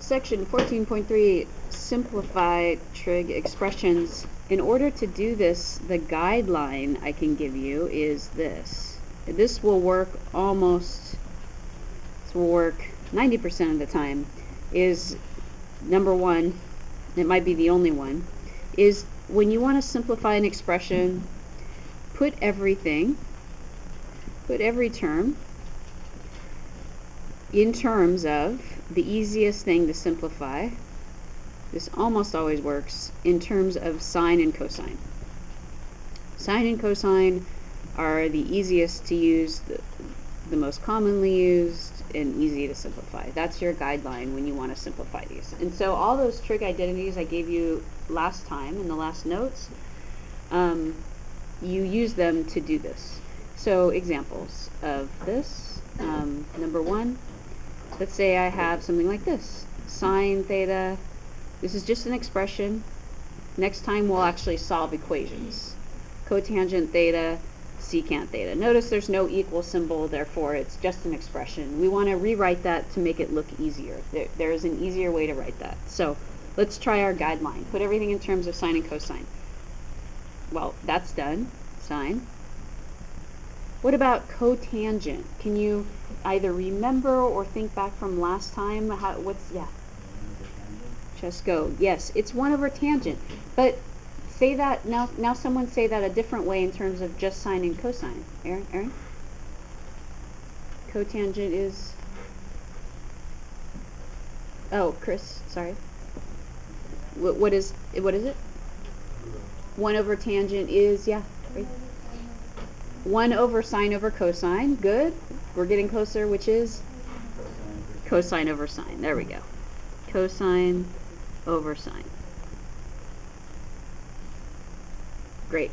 Section 14.3, simplify trig expressions. In order to do this, the guideline I can give you is this. This will work 90% of the time. Is number one, it might be the only one, is when you want to simplify an expression, put every term in terms of the easiest thing to simplify. This almost always works in terms of sine and cosine. Sine and cosine are the easiest to use, the most commonly used, and easy to simplify. That's your guideline when you want to simplify these. And so all those trig identities I gave you last time in the last notes, you use them to do this. So examples of this, number one, let's say I have something like this. Sine theta, this is just an expression. Next time we'll actually solve equations. Cotangent theta, secant theta. Notice there's no equal symbol, therefore it's just an expression. We want to rewrite that to make it look easier. There is an easier way to write that. So let's try our guideline. Put everything in terms of sine and cosine. Well, that's done. Sine. What about cotangent? Can you either remember or think back from last time? Yeah. Just go. Yes, it's 1 over tangent. But say that, now someone say that a different way in terms of just sine and cosine. Aaron? Cotangent is, oh, Chris, sorry. What is it? 1 over tangent is, yeah. Right. 1 over sine over cosine. Good. We're getting closer, which is cosine over sine. There we go. Cosine over sine. Great.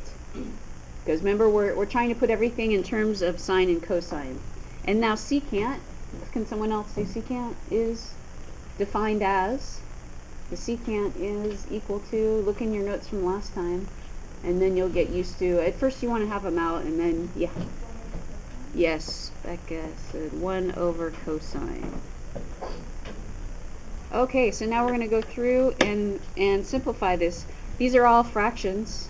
Because remember, we're trying to put everything in terms of sine and cosine. And now secant, can someone else say secant is defined as? The secant is equal to, look in your notes from last time, and then you'll get used to, at first you want to have them out, and then, yeah. Yes, Becca said 1 over cosine. Okay, so now we're going to go through and simplify this. These are all fractions.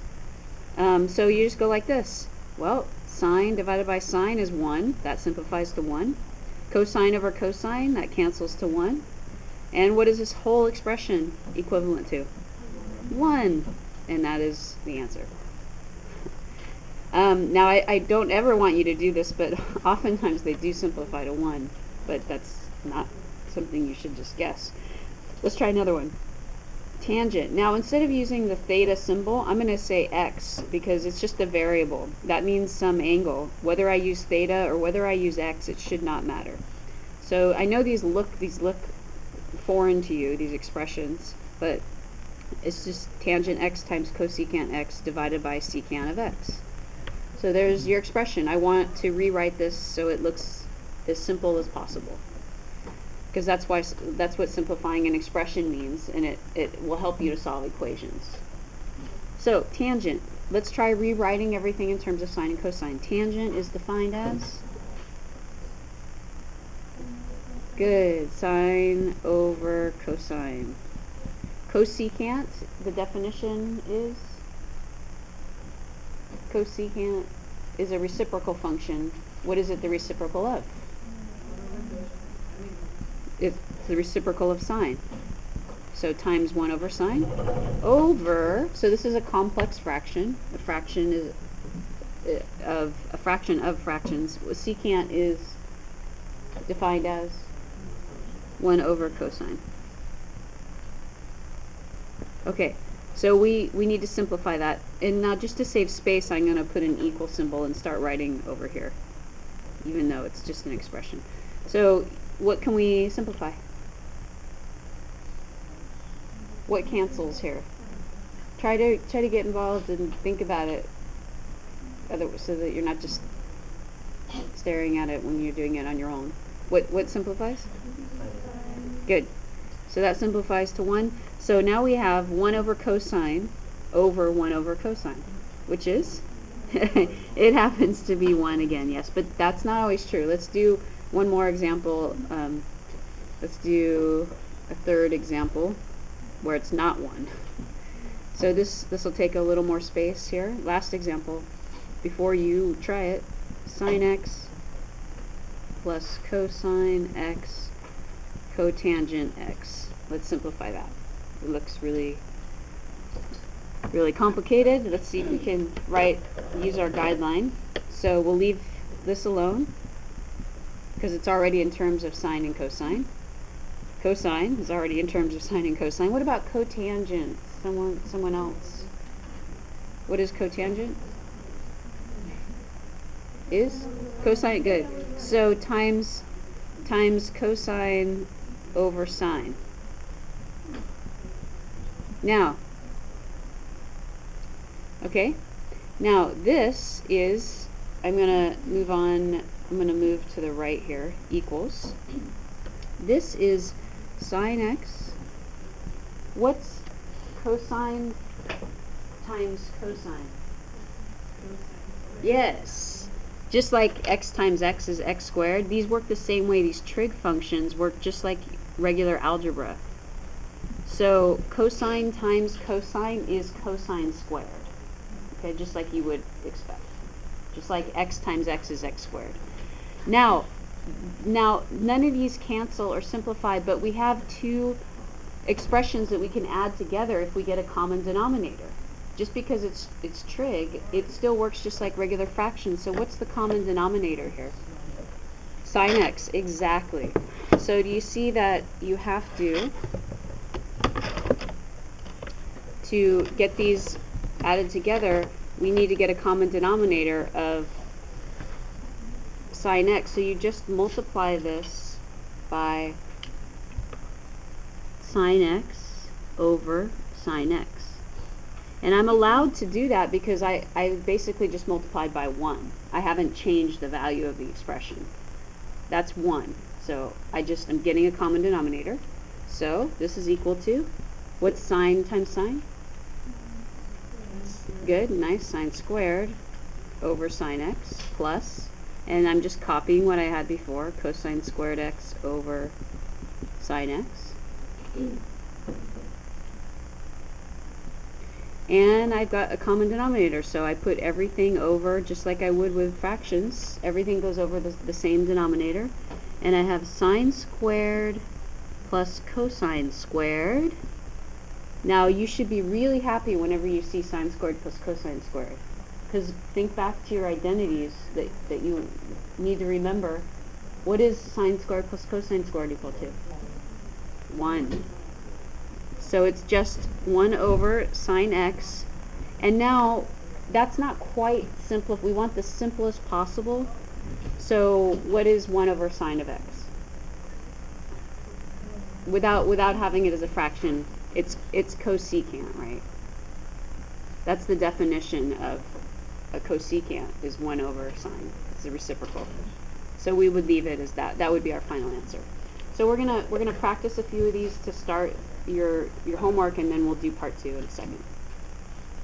So you just go like this. Well, sine divided by sine is 1. That simplifies to 1. Cosine over cosine, that cancels to 1. And what is this whole expression equivalent to? 1. And that is the answer. Now, I don't ever want you to do this, but oftentimes they do simplify to 1. But that's not something you should just guess. Let's try another one. Tangent. Now, instead of using the theta symbol, I'm going to say x because it's just a variable. That means some angle. Whether I use theta or whether I use x, it should not matter. So I know these look foreign to you, these expressions, but it's just tangent x times cosecant x divided by secant of x. So there's your expression. I want to rewrite this so it looks as simple as possible. Because that's what simplifying an expression means, and it will help you to solve equations. So tangent. Let's try rewriting everything in terms of sine and cosine. Tangent is defined as? Good. Sine over cosine. Cosecant, the definition is? Cosecant is a reciprocal function. What is it the reciprocal of? It's the reciprocal of sine. So times 1 over sine over, so this is a complex fraction. A fraction is a fraction of fractions. Secant is defined as 1 over cosine. Okay, so we need to simplify that. And now just to save space, I'm going to put an equal symbol and start writing over here, even though it's just an expression. So what can we simplify? What cancels here? Try to get involved and think about it, so that you're not just staring at it when you're doing it on your own. What simplifies? Good. So that simplifies to 1. So now we have 1 over cosine over 1 over cosine, which is? It happens to be 1 again, yes, but that's not always true. Let's do one more example. Let's do a third example where it's not 1. So this will take a little more space here. Last example, before you try it, sine x plus cosine x cotangent x. Let's simplify that. It looks really complicated. Let's see if we can use our guideline. So we'll leave this alone because it's already in terms of sine and cosine. Cosine is already in terms of sine and cosine. What about cotangent? Someone else. What is cotangent? Is cosine, good. So times cosine over sine. Now, okay. Now this is, I'm going to move on, I'm going to move to the right here, equals. This is sine x. What's cosine times cosine? Yes. Just like x times x is x squared, these work the same way. These trig functions work just like regular algebra. So cosine times cosine is cosine squared. Okay, just like you would expect. Just like x times x is x squared. Now none of these cancel or simplify, but we have two expressions that we can add together if we get a common denominator. Just because it's trig, it still works just like regular fractions. So what's the common denominator here? Sine x, exactly. So do you see that you have to get these added together, we need to get a common denominator of sine x. So you just multiply this by sine x over sine x. And I'm allowed to do that because I basically just multiplied by 1. I haven't changed the value of the expression. That's 1. So I'm getting a common denominator. So this is equal to, what's sine times sine? Good, nice, sine squared over sine x plus, and I'm just copying what I had before, cosine squared x over sine x. And I've got a common denominator, so I put everything over just like I would with fractions. Everything goes over the same denominator. And I have sine squared plus cosine squared. Now you should be really happy whenever you see sine squared plus cosine squared. Because think back to your identities that you need to remember. What is sine squared plus cosine squared equal to? 1. So it's just 1 over sine x. And now that's not quite simple. We want the simplest possible. So what is 1 over sine of x? Without having it as a fraction, it's cosecant, right? That's the definition of a cosecant, is 1 over sine. It's a reciprocal. So we would leave it as that. That would be our final answer. So we're gonna practice a few of these to start your homework, and then we'll do part 2 in a second.